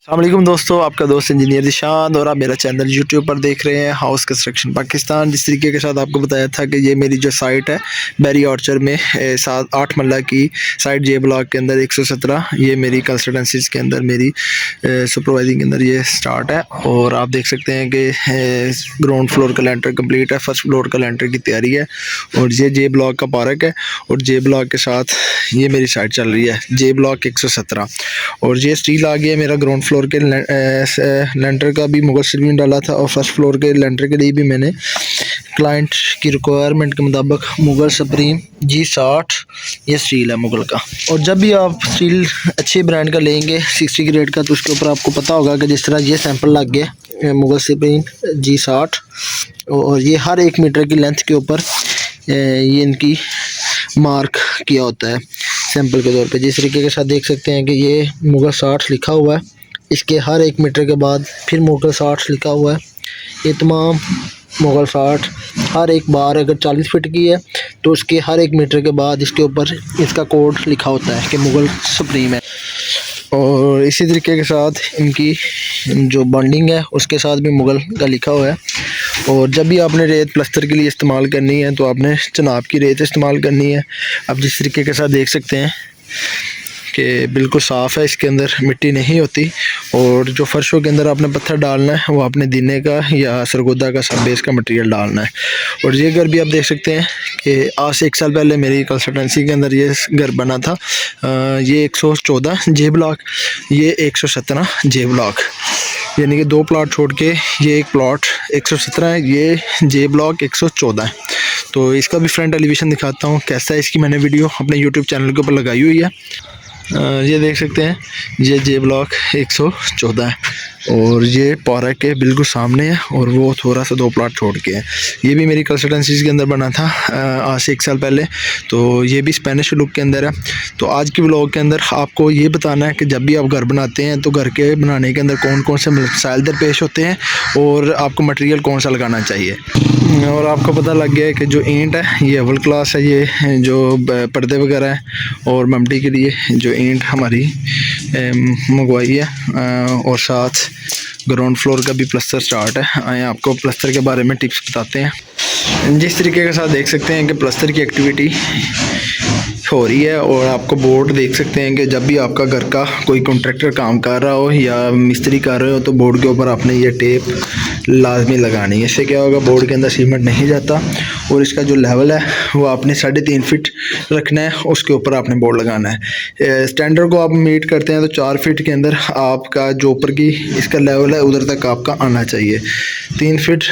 अस्सलाम वालेकुम दोस्तों, आपका दोस्त इंजीनियर निशांत और आप मेरा चैनल यूट्यूब पर देख रहे हैं हाउस कंस्ट्रक्शन पाकिस्तान। जिस तरीके के साथ आपको बताया था कि ये मेरी जो साइट है बैरी ऑर्चर में 7-8 मरला की साइट जे ब्लॉक के अंदर 117 ये मेरी कंसल्टेंसीज के अंदर मेरी सुपरवाइजिंग के अंदर ये स्टार्ट है। और आप देख सकते हैं कि ग्राउंड फ्लोर का लेंटर कंप्लीट है, फर्स्ट फ्लोर का लेंटर की तैयारी है और ये जे ब्लॉक का पार्क है और जे ब्लॉक के साथ ये मेरी साइट चल रही है जे ब्लॉक 117। और ये स्टील आ गया मेरा ग्राउंड फ्लोर के लेंटर का भी मुगल सिल्विन डाला था और फर्स्ट फ्लोर के लेंटर के लिए भी मैंने क्लाइंट की रिक्वायरमेंट के मुताबिक मुगल सुप्रीम G60 ये स्टील है मुगल का। और जब भी आप स्टील अच्छे ब्रांड का लेंगे 60 ग्रेड का तो उसके ऊपर आपको पता होगा कि जिस तरह ये सैंपल लग गया मुगल सुप्रीम G60 और ये हर 1 मीटर की लेंथ के ऊपर ये इनकी मार्क किया होता है सैंपल के तौर पे। जिस तरीके के साथ देख सकते हैं कि ये मुगल 60 लिखा हुआ है, इसके हर 1 मीटर के बाद फिर मुगल 60 लिखा हुआ है। ये तमाम मुगल 60 हर एक बार अगर 40 फीट की है तो उसके हर 1 मीटर के बाद इसके ऊपर इसका कोड लिखा होता है कि मुगल सुप्रीम है। और इसी तरीके के साथ इनकी जो बॉन्डिंग है उसके साथ भी मुगल का लिखा हुआ है। और जब भी आपने रेत प्लस्तर के लिए इस्तेमाल करनी है तो आपने चनाब की रेत इस्तेमाल करनी है। अब जिस तरीके के साथ देख सकते हैं कि बिल्कुल साफ़ है, इसके अंदर मिट्टी नहीं होती। और जो फर्शों के अंदर आपने पत्थर डालना है वो आपने दीने का या सरगोदा का सब बेस का मटेरियल डालना है। और ये घर भी आप देख सकते हैं कि आज से 1 साल पहले मेरी कंसल्टेंसी के अंदर ये घर बना था। ये 114 जे ब्लॉक, ये 117 जे ब्लॉक, यानी कि 2 प्लॉट छोड़ के ये एक प्लॉट 117 है, ये जे ब्लॉक 114 है। तो इसका भी फ्रंट एलिवेशन दिखाता हूँ कैसा है। इसकी मैंने वीडियो अपने यूट्यूब चैनल के ऊपर लगाई हुई है। ये देख सकते हैं ये जे ब्लॉक 114 है और ये पार्क के बिल्कुल सामने है और वो थोड़ा सा 2 प्लॉट छोड़ के है। ये भी मेरी कंसल्टेंसीज के अंदर बना था आज से 1 साल पहले। तो ये भी स्पेनिश लुक के अंदर है। तो आज की व्लॉग के अंदर आपको ये बताना है कि जब भी आप घर बनाते हैं तो घर के बनाने के अंदर कौन कौन से मसाइल दरपेश होते हैं और आपको मटेरियल कौन सा लगाना चाहिए। और आपको पता लग गया है कि जो ईंट है ये अव्वल क्लास है, ये जो पर्दे वगैरह है और ममटी के लिए जो ईंट हमारी मंगवाई है। और साथ ग्राउंड फ्लोर का भी प्लस्तर स्टार्ट है। आए आपको प्लस्तर के बारे में टिप्स बताते हैं। जिस तरीके के साथ देख सकते हैं कि प्लस्तर की एक्टिविटी हो रही है और आपको बोर्ड देख सकते हैं कि जब भी आपका घर का कोई कॉन्ट्रैक्टर काम कर रहा हो या मिस्त्री कर रहे हो तो बोर्ड के ऊपर आपने ये टेप लाजमी लगानी है। इससे क्या होगा, बोर्ड के अंदर सीमेंट नहीं जाता और इसका जो लेवल है वो आपने 3.5 फीट रखना है, उसके ऊपर आपने बोर्ड लगाना है। स्टैंडर्ड को आप मीट करते हैं तो 4 फीट के अंदर आपका जो ऊपर की इसका लेवल है उधर तक आपका आना चाहिए। 3 फीट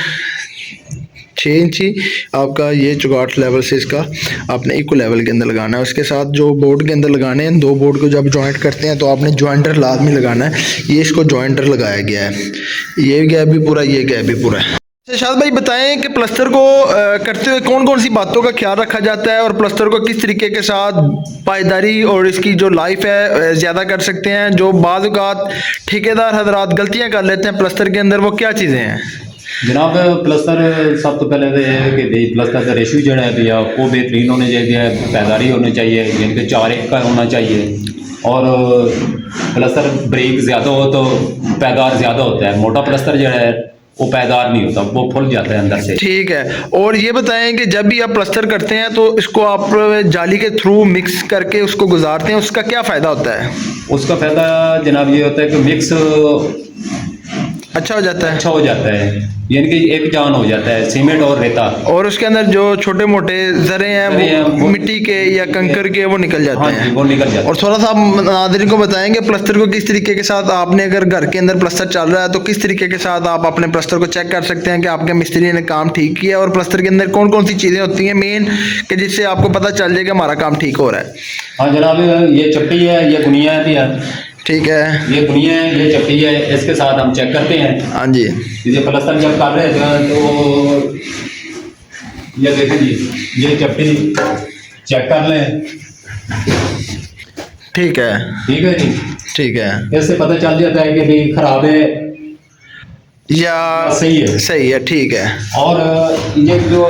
6 इंची आपका ये चुगाट लेवल से इसका आपने इक्वल लेवल के अंदर लगाना है। उसके साथ जो बोर्ड के अंदर लगाने हैं, 2 बोर्ड को जब जॉइंट करते हैं तो आपने जॉइंटर लाजमी लगाना है। ये इसको जॉइंटर लगाया गया है, ये गैप भी पूरा, ये गैप भी पूरा है। शाद भाई बताएं कि प्लस्तर को करते हुए कौन कौन सी बातों का ख्याल रखा जाता है और प्लस्तर को किस तरीके के साथ पायदारी और इसकी जो लाइफ है ज़्यादा कर सकते हैं। जो बाज़ औक़ात ठेकेदार हजरात गलतियाँ कर लेते हैं प्लस्तर के अंदर, वो क्या चीज़ें हैं जनाब? प्लस्तर सब तो पहले तो यह है कि भाई प्लस्तर का रेशो जो है भैया वो बेहतरीन होने चाहिए, पैदारी होनी चाहिए, जिनके 4-1 का होना चाहिए। और प्लस्तर ब्रेक ज़्यादा हो तो पैदार ज़्यादा होता है, मोटा प्लस्तर जो है वो पैदार नहीं होता, वो फुल जाता है अंदर से। ठीक है। और ये बताएं कि जब भी आप प्लस्तर करते हैं तो इसको आप जाली के थ्रू मिक्स करके उसको गुजारते हैं, उसका क्या फ़ायदा होता है? उसका फ़ायदा जनाब ये होता है कि मिक्स अच्छा हो जाता है, अच्छा हो जाता है, यानी कि एक जान हो जाता है सीमेंट और रेता। और उसके अंदर जो छोटे मोटे जरे हैं वो मिट्टी के या कंकर के वो निकल जाते हैं। वो निकल जाते हैं। और थोड़ा सा आप नाज़रीन को बताएंगे प्लस्तर को किस तरीके के साथ आपने, अगर घर के अंदर प्लस्तर चल रहा है तो किस तरीके के साथ आप अपने प्लस्तर को चेक कर सकते हैं कि आपके मिस्त्री ने काम ठीक किया। और प्लस्तर के अंदर कौन कौन सी चीज़ें होती हैं मेन कि जिससे आपको पता चल जाए कि हमारा काम ठीक हो रहा है। हाँ जनाब, ये चप्टी है, ये गुनिया है भैया। ठीक है, ये गुनिया है, ये चप्टी है, इसके साथ हम चेक करते हैं। हाँ जी, ये प्लस्तर जब कर रहे थे तो ये देखें जी, ये चप्टी चेक कर लें। ठीक है, ठीक है जी, ठीक है। इससे पता चल जाता है कि भाई खराब है या सही है, सही है। ठीक है। और ये जो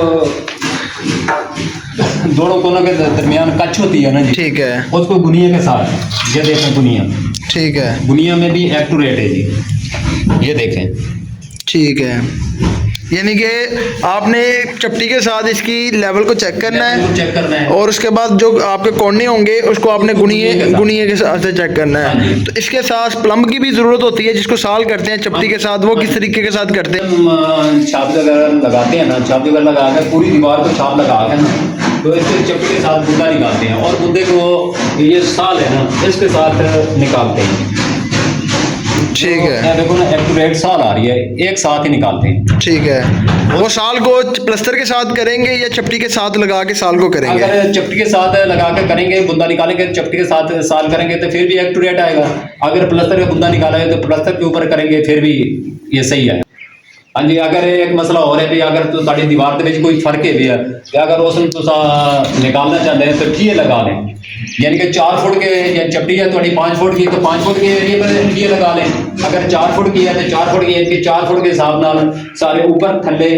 दोनों कोनों के दरमियान कच्छ होती है ना जी, ठीक है, उसको गुनिया के साथ ये देखें गुनिया ठीक है, बुनिया में भी एक्यूरेट है जी, ये देखें। ठीक है। यानी कि आपने चपटी के साथ इसकी लेवल को चेक करना है, चेक करना है, और उसके बाद जो आपके कोने होंगे उसको आपने गुनिये के साथ से चेक करना है। तो इसके साथ प्लम्ब की भी ज़रूरत होती है, जिसको साल करते हैं चपटी के साथ, वो किस तरीके के साथ करते हैं? हम छाप वगैरह लगाते हैं ना, छाप वगैरह लगा कर पूरी दीवार को छाप लगा कर ना, तो इसके चपटी के साथ बुंदा निकालते हैं, और बुंदे को ये साल है ना इसके साथ निकालते हैं। ठीक है, देखो ना एक्यूरेट साल आ रही है, एक साथ ही निकालते हैं। ठीक है। वो साल को प्लस्तर के साथ करेंगे या चपटी के साथ लगा के साल को करेंगे? अगर चपटी के साथ लगा कर करेंगे, बुंदा निकालेंगे, चपटी के साथ साल करेंगे तो फिर भी एक्यूरेट आएगा। अगर प्लस्तर का बुंदा निकाला है तो प्लस्तर के ऊपर करेंगे फिर भी ये सही है। हाँ जी, अगर एक मसला हो रहा है भी, अगर तो साड़ी दीवार के कोई फर्क है भी है, तो अगर उसमें निकालना चाहते हैं तो ठिए लगा लें, यानी कि 4 फुट के या चपटी है थोड़ी 5 फुट की, तो 5 फुट के एरिए पर ठिए लगा लें। अगर 4 फुट की है तो 4 फुट की, यानी कि 4 फुट के हिसाब नाल सारे ऊपर थल्ले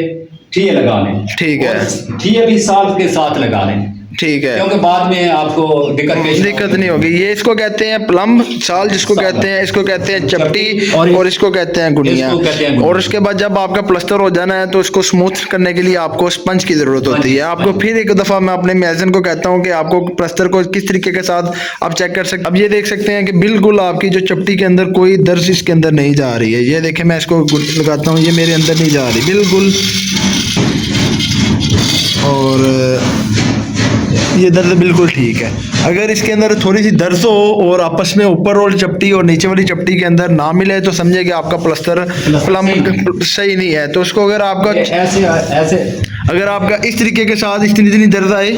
ठिए लगा लें। ठीक है, ठिए भी साल के साथ लगा लें, ठीक है, क्योंकि बाद में आपको दिक्कत नहीं होगी। ये इसको कहते हैं प्लम्ब साल, जिसको कहते हैं, इसको कहते हैं चपटी, और इसको कहते हैं गुनिया। और उसके बाद जब आपका प्लस्तर हो जाना है तो इसको स्मूथ करने के लिए आपको स्पंज की जरूरत होती है। आपको फिर एक दफा मैं अपने मेजन को कहता हूँ कि आपको प्लस्तर को किस तरीके के साथ आप चेक कर सकते हैं। अब ये देख सकते हैं कि बिल्कुल आपकी जो चपटी के अंदर कोई दर्ज इसके अंदर नहीं जा रही है। ये देखें, मैं इसको लगाता हूँ, ये मेरे अंदर नहीं जा रही बिल्कुल, और ये दर्द बिल्कुल ठीक है। अगर इसके अंदर थोड़ी सी दर्द हो और आपस में ऊपर वाली चपटी और नीचे वाली चपटी के अंदर ना मिले तो समझिए कि आपका प्लस्तर प्लम्ब सही नहीं है। तो उसको अगर आपका ऐसे अगर आपका इस तरीके के साथ इतनी दर्द आए,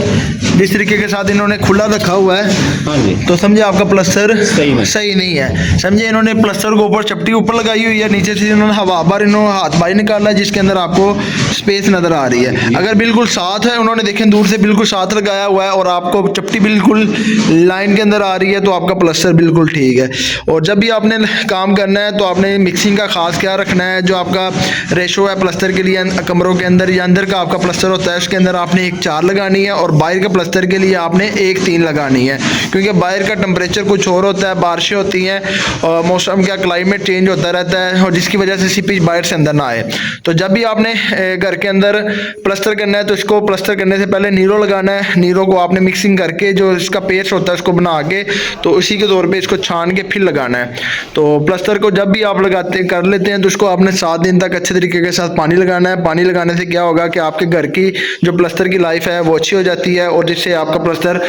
जिस तरीके के साथ इन्होंने खुला रखा हुआ है, हाँ जी, तो समझे आपका प्लस्तर सही नहीं है। समझे इन्होंने प्लस्तर को ऊपर चपटी ऊपर लगाई हुई है, नीचे से इन्होंने हवा बार इन्होंने हाथ बाहर निकाला है, जिसके अंदर आपको स्पेस नजर आ रही है। अगर बिल्कुल साथ है, उन्होंने देखें दूर से बिल्कुल साथ लगाया हुआ है और आपको चपटी बिल्कुल लाइन के अंदर आ रही है, तो आपका प्लस्तर बिल्कुल ठीक है। और जब भी आपने काम करना है तो आपने मिक्सिंग का खास ख्याल रखना है। जो आपका रेशो है प्लस्तर के लिए कमरों के अंदर या अंदर का आपका प्लस्तर होता है, उसके अंदर आपने 1:4 लगानी है, और बाहर के प्लस्तर के लिए आपने 1:3 लगानी है, क्योंकि बाहर का टेम्परेचर कुछ और होता है, बारिशें होती हैं और मौसम का क्लाइमेट चेंज होता रहता है, और जिसकी वजह से सीपेज बाहर से अंदर ना आए। तो जब भी आपने घर के अंदर प्लस्तर करना है तो इसको प्लस्तर करने से पहले नीरो लगाना है। नीरो को आपने मिक्सिंग करके जो इसका पेस्ट होता है उसको बना के, तो उसी के तौर पे इसको छान के फिर लगाना है। तो प्लस्तर को जब भी आप कर लेते हैं तो उसको आपने 7 दिन तक अच्छे तरीके के साथ पानी लगाना है। पानी लगाने से क्या होगा कि आपके घर की जो प्लस्तर की लाइफ है वो अच्छी हो जाती है, और जिससे आपका प्लस्तर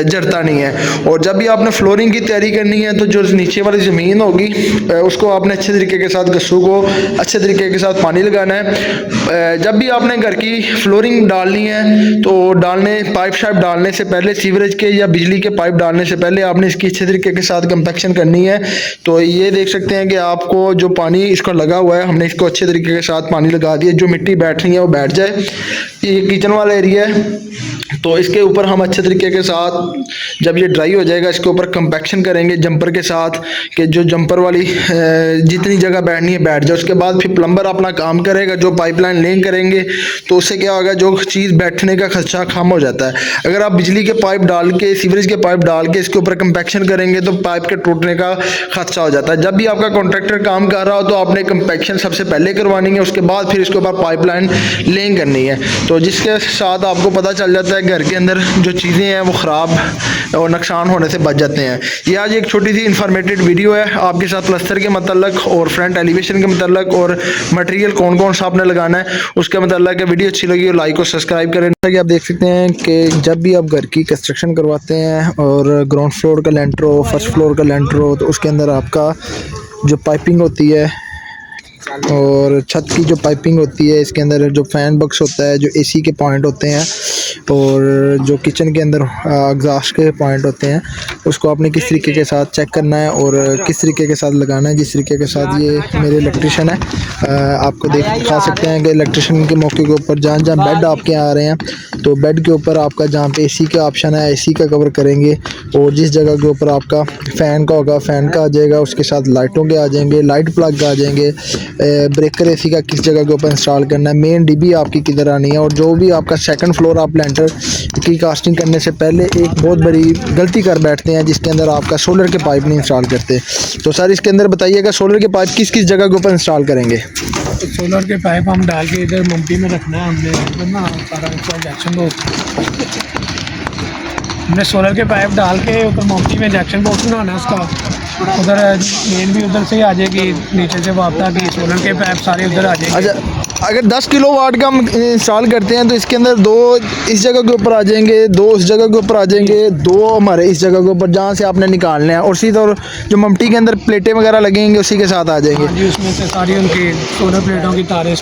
जड़ता नहीं है। और जब भी आपने फ्लोरिंग की तैयारी करनी है तो जो नीचे वाली ज़मीन होगी उसको आपने अच्छे तरीके के साथ गस्सू को अच्छे तरीके के साथ पानी लगाना है। जब भी आपने घर की फ्लोरिंग डालनी है तो पाइप शाइप डालने से पहले, सीवरेज के या बिजली के पाइप डालने से पहले आपने इसकी अच्छे तरीके के साथ कंपैक्शन करनी है। तो ये देख सकते हैं कि आपको जो पानी इसका लगा हुआ है, हमने इसको अच्छे तरीके के साथ पानी लगा दिया, जो मिट्टी बैठनी है वो बैठ जाए। ये किचन वाला एरिया है, तो इसके ऊपर हम अच्छे तरीके के साथ जब ये ड्राई हो जाएगा इसके ऊपर कंपैक्शन करेंगे जंपर के साथ, कि जो जंपर वाली जितनी जगह बैठनी है बैठ जाए। उसके बाद फिर प्लम्बर अपना काम करेगा, जो पाइपलाइन लिंक करेंगे, तो उससे क्या होगा, जो चीज़ बैठने का खर्चा कम हो जाता है। अगर आप बिजली के पाइप डाल के, सीवरेज के पाइप डाल के इसके ऊपर कंपैक्शन करेंगे तो पाइप के टूटने का खर्चा हो जाता है। जब भी आपका कॉन्ट्रैक्टर काम कर रहा हो तो आपने कंपैक्शन सबसे पहले करवानी है, उसके बाद फिर इसके ऊपर पाइपलाइन लिंक करनी है। तो जिसके साथ आपको पता चल जाता है घर के अंदर जो चीज़ें हैं वो ख़राब और नुकसान होने से बच जाते हैं। ये आज एक छोटी सी इंफॉर्मेटिव वीडियो है आपके साथ प्लस्तर के मतलब और फ्रंट एलिवेशन के मतलब और मटेरियल कौन कौन सा आपने लगाना है उसके मतलब। वीडियो अच्छी लगी और लाइक और सब्सक्राइब करें। कि आप देख सकते हैं कि जब भी आप घर की कंस्ट्रक्शन करवाते हैं और ग्राउंड फ्लोर का लेंटर हो, फर्स्ट फ्लोर का लेंटर हो, तो उसके अंदर आपका जो पाइपिंग होती है और छत की जो पाइपिंग होती है, इसके अंदर जो फैन बॉक्स होता है, जो एसी के पॉइंट होते हैं और जो किचन के अंदर एग्जॉस्ट के पॉइंट होते हैं, उसको आपने किस तरीके के साथ चेक करना है और किस तरीके के साथ लगाना है। जिस तरीके के साथ ये मेरे इलेक्ट्रिशियन है, आपको दिखा सकते हैं कि इलेक्ट्रिशियन के मौके के ऊपर जहाँ जहाँ बेड आपके आ रहे हैं, तो बेड के ऊपर आपका जहाँ पे एसी का ऑप्शन है एसी का कवर करेंगे, और जिस जगह के ऊपर आपका फ़ैन का होगा फ़ैन का आ जाएगा, उसके साथ लाइटों के आ जाएंगे, लाइट प्लग आ जाएंगे, ब्रेकर एसी का किस जगह के ऊपर इंस्टॉल करना है, मेन डीबी आपकी किधर आनी है, और जो भी आपका सेकंड फ्लोर आप लेंटर की कास्टिंग करने से पहले एक बहुत बड़ी गलती कर बैठते हैं, जिसके अंदर आपका सोलर के पाइप नहीं इंस्टॉल करते। तो सर इसके अंदर बताइएगा सोलर के पाइप किस किस जगह के ऊपर इंस्टॉल करेंगे? तो सोलर के पाइप हम डाल के इधर मम्टी में रखना है हमने, इधर ना सारा इंजेक्शन बॉक्स, हमने सोलर के पाइप डाल के ऊपर मम्टी में इंजेक्शन बॉक्स बनाना है उसका। उधर मेन भी उधर से ही आ जाएगी, नीचे से वापता की सोलर के पाइप सारे उधर आ जाएंगे। अच्छा, अगर 10 किलोवाट का हम इंस्टॉल करते हैं तो इसके अंदर 2 इस जगह के ऊपर आ जाएंगे, 2 उस जगह के ऊपर आ जाएंगे, 2 हमारे इस जगह के ऊपर जहाँ से आपने निकालने हैं, और सीधा और जो मम्टी के अंदर प्लेटें वगैरह लगेंगे उसी के साथ आ जाएंगे। हाँ जी, उसमें से सारी उनकी सोलर प्लेटों की तारें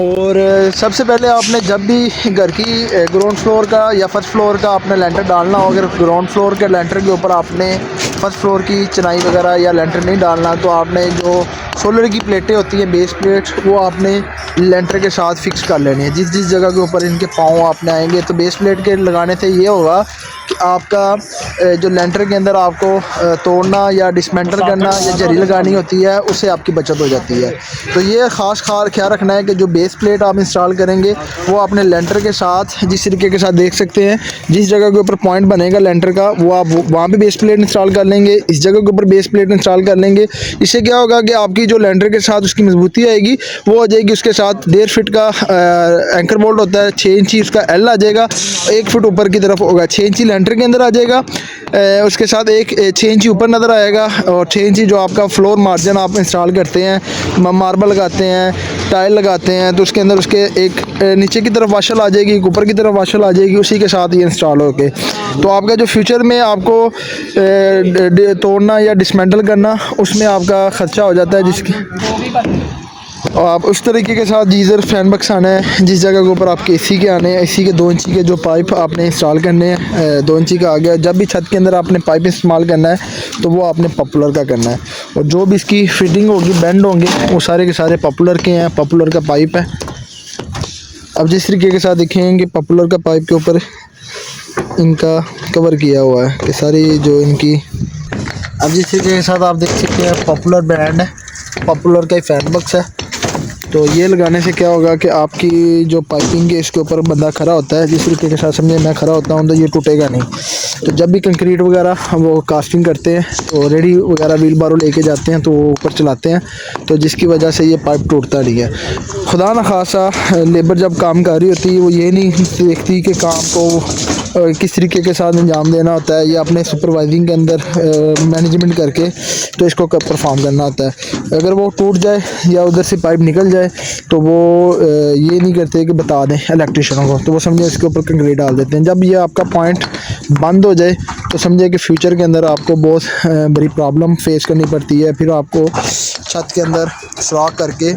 और सबसे पहले आपने जब भी घर की ग्राउंड फ्लोर का या फर्स्ट फ्लोर का आपने लेंटर डालना हो, अगर ग्राउंड फ्लोर के लेंटर के ऊपर आपने फर्स्ट फ्लोर की चिनाई वगैरह या लेंटर नहीं डालना, तो आपने जो सोलर की प्लेटें होती हैं बेस प्लेट, वो आपने लेंटर के साथ फिक्स कर लेनी है। जिस जिस जगह के ऊपर इनके पाँव आपने आएंगे, तो बेस प्लेट के लगाने से ये होगा कि आपका जो लेंटर के अंदर आपको तोड़ना या डिसमेंटल करना या जरी लगानी होती है, उससे आपकी बचत हो जाती है। तो ये ख़ास ख्याल रखना है कि जो बेस प्लेट आप इंस्टॉल करेंगे वो अपने लेंटर के साथ जिस तरीके के साथ देख सकते हैं, जिस जगह के ऊपर पॉइंट बनेगा लेंटर का, वो आप वहाँ पे बेस प्लेट इंस्टॉल कर लेंगे, इस जगह के ऊपर बेस प्लेट इंस्टॉल कर लेंगे। इससे क्या होगा कि आपकी जो लेंटर के साथ उसकी मजबूती आएगी वो हो जाएगी। उसके साथ 1.5 फीट का एंकर बोल्ट होता है, 6 इंची उसका एल आ जाएगा, 1 फुट ऊपर की तरफ होगा, 6 इंची लेंटर के अंदर आ जाएगा, उसके साथ 6 इंची ऊपर नज़र आएगा, और 6 इंची जो आपका फ्लोर मार्जिन आप इंस्टॉल करते हैं, मार्बल लगाते हैं, टाइल लगाते हैं, तो उसके अंदर उसके एक नीचे की तरफ वाशल आ जाएगी, एक ऊपर की तरफ वाशल आ जाएगी, उसी के साथ ये इंस्टॉल होके। तो आपका जो फ्यूचर में आपको तोड़ना या डिसमेंटल करना, उसमें आपका ख़र्चा हो जाता है, जिसकी और आप उस तरीके के साथ गीज़र फैन बक्स आना है, जिस जगह के ऊपर आपके एसी के आने हैं, एसी के 2 इंची के जो पाइप आपने इंस्टॉल करने हैं, 2 इंची का आ गया। जब भी छत के अंदर आपने पाइप इस्तेमाल करना है तो वो आपने पॉपुलर का करना है, और जो भी इसकी फिटिंग होगी, बैंड होंगे, वो सारे के सारे पॉपुलर के हैं, पॉपुलर का पाइप है। अब जिस तरीके के साथ देखेंगे पॉपुलर का पाइप के ऊपर इनका कवर किया हुआ है कि सारी जो इनकी, अब जिस तरीके के साथ आप देख सकते हैं पॉपुलर ब्रांड है, पॉपुलर का ही फैन बक्स है। तो ये लगाने से क्या होगा कि आपकी जो पाइपिंग है इसके ऊपर बंदा खड़ा होता है, जिस तरीके के साथ समझे मैं खड़ा होता हूँ, तो ये टूटेगा नहीं। तो जब भी कंक्रीट वगैरह वो कास्टिंग करते हैं तो रेडी वगैरह व्हील बारो लेके जाते हैं, तो वो ऊपर चलाते हैं, तो जिसकी वजह से ये पाइप टूटता नहीं है। खुदा न खासा लेबर जब काम कर रही होती है, वो ये नहीं देखती कि काम को किस तरीके के साथ अंजाम देना होता है, या अपने सुपरवाइजिंग के अंदर मैनेजमेंट करके तो इसको परफॉर्म करना होता है। अगर वो टूट जाए या उधर से पाइप निकल जाए तो वो ये नहीं करते कि बता दें इलेक्ट्रिशियनों को, तो वो समझे इसके ऊपर कंक्रीट डाल देते हैं। जब ये आपका पॉइंट बंद हो जाए तो समझे कि फ्यूचर के अंदर आपको बहुत बड़ी प्रॉब्लम फेस करनी पड़ती है। फिर आपको छत के अंदर सुराख करके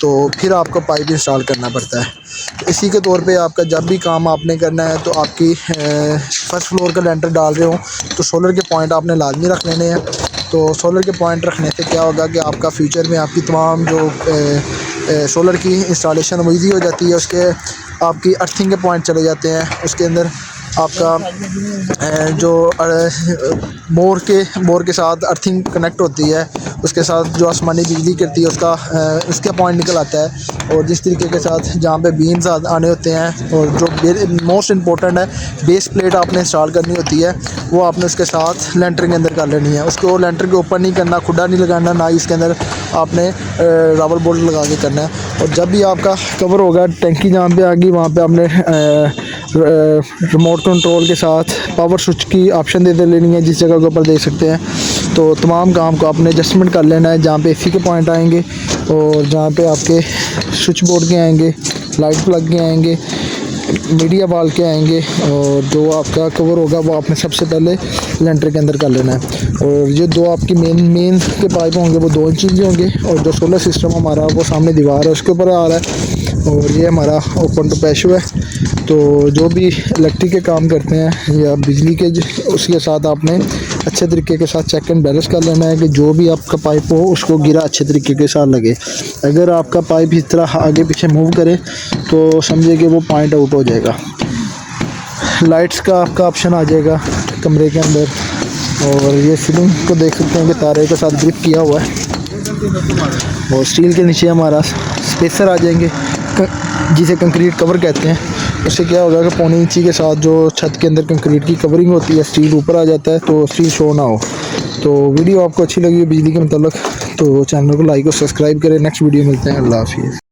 तो फिर आपको पाइप इंस्टॉल करना पड़ता है। इसी के तौर पे आपका जब भी काम आपने करना है, तो आपकी फर्स्ट फ्लोर का लेंटर डाल रहे हो तो सोलर के पॉइंट आपने लाजमी रख लेने हैं। तो सोलर के पॉइंट रखने से क्या होगा कि आपका फ्यूचर में आपकी तमाम जो सोलर की इंस्टॉलेशन ईज़ी हो जाती है। उसके आपकी अर्थिंग के पॉइंट चले जाते हैं, उसके अंदर आपका जो बोर के साथ अर्थिंग कनेक्ट होती है, उसके साथ जो आसमानी बिजली करती है उसका पॉइंट निकल आता है। और जिस तरीके के साथ जहाँ पे बीम्स आने होते हैं, और जो मोस्ट इम्पोर्टेंट है बेस प्लेट आपने इंस्टॉल करनी होती है, वो आपने उसके साथ लेंटर के अंदर कर लेनी है। उसको लेंटर के ऊपर नहीं करना, खुदा नहीं लगाना, ना ही इसके अंदर आपने रबर बोल्ट लगा के करना है। और जब भी आपका कवर होगा, टंकी जहाँ पे आ गई वहाँ पे आपने रिमोट कंट्रोल के साथ पावर स्विच की ऑप्शन दे लेनी है, जिस जगह के ऊपर देख सकते हैं। तो तमाम काम को आपने एडजस्टमेंट कर लेना है, जहाँ पे एसी के पॉइंट आएंगे और जहाँ पे आपके स्विच बोर्ड के आएंगे, लाइट प्लग के आएंगे, मीडिया बाल के आएंगे, और जो आपका कवर होगा वो आपने सबसे पहले लेंटर के अंदर कर लेना है। और ये 2 आपकी मेन के पाइप होंगे वो 2 इंची के होंगे, और जो सोलर सिस्टम हमारा वो सामने दीवार है उसके ऊपर आ रहा है, और ये हमारा ओपन टू पैशो है। तो जो भी इलेक्ट्रिक के काम करते हैं या बिजली के, उसके साथ आपने अच्छे तरीके के साथ चेक एंड बैलेंस कर लेना है कि जो भी आपका पाइप हो उसको गिरा अच्छे तरीके के साथ लगे। अगर आपका पाइप इस तरह आगे पीछे मूव करे तो समझिए कि वो पॉइंट आउट हो जाएगा। लाइट्स का आपका ऑप्शन आ जाएगा कमरे के अंदर, और ये सीलिंग को देख सकते हैं कि तारे के साथ ग्रिप किया हुआ है, और स्टील के नीचे हमारा स्पेसर आ जाएंगे जिसे कंक्रीट कवर कहते हैं, उससे क्या होगा कि पौने इंची के साथ जो छत के अंदर कंक्रीट की कवरिंग होती है, स्टील ऊपर आ जाता है तो स्टील शो ना हो। तो वीडियो आपको अच्छी लगी है बिजली के मतलब तो चैनल को लाइक और सब्सक्राइब करें। नेक्स्ट वीडियो मिलते हैं। अल्लाह हाफिज़।